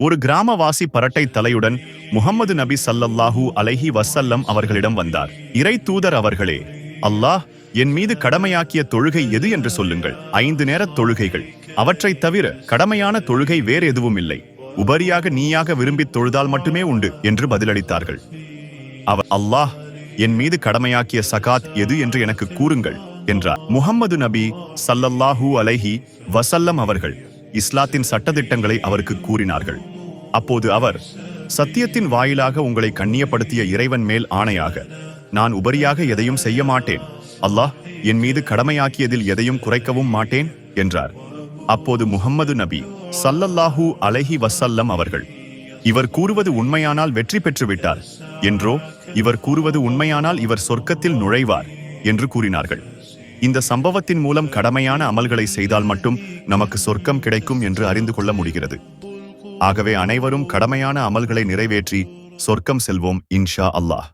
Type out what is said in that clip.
ஒரு கிராமவாசி பரட்டை தலையுடன் முஹம்மது நபி ஸல்லல்லாஹு அலைஹி வஸல்லம் அவர்களிடம் வந்தார். இறை தூதர் அவர்களே, அல்லாஹ் என் மீது கடமையாக்கிய தொழுகை எது என்று சொல்லுங்கள். 5 நேரத் தொழுகைகள். அவற்றைத் தவிர கடமையான தொழுகை வேறு எதுவும் இல்லை. உபரியாக நீயாக விரும்பித் தொழுதால் மட்டுமே உண்டு என்று பதிலளித்தார்கள். அவர், அல்லாஹ் என் மீது கடமையாக்கிய சகாத் எது என்று எனக்கு கூறுங்கள் என்றார். முஹம்மது நபி ஸல்லல்லாஹு அலைஹி வஸல்லம் அவர்கள் இஸ்லாத்தின் சட்டதிட்டங்களை அவருக்கு கூறினார்கள். அப்போது அவர், சத்தியத்தின் வாயிலாக உங்களை கண்ணியப்படுத்திய இறைவன் மேல் ஆணையாக நான் உபரியாக எதையும் செய்ய மாட்டேன். அல்லாஹ் என் மீது கடமையாக்கியதில் எதையும் குறைக்கவும் மாட்டேன் என்றார். அப்போது முஹம்மது நபி ஸல்லல்லாஹு அலைஹி வஸல்லம் அவர்கள், இவர் கூறுவது உண்மையானால் வெற்றி பெற்று விட்டார் என்றோ, இவர் கூறுவது உண்மையானால் இவர் சொர்க்கத்தில் நுழைவார் என்று கூறினார்கள். இந்த சம்பவத்தின் மூலம் கடமையான அமல்களை செய்தால் மட்டும் நமக்கு சொர்க்கம் கிடைக்கும் என்று அறிந்து கொள்ள முடிகிறது. ஆகவே அனைவரும் கடமையான அமல்களை நிறைவேற்றி சொர்க்கம் செல்வோம் இன்ஷா அல்லாஹ்.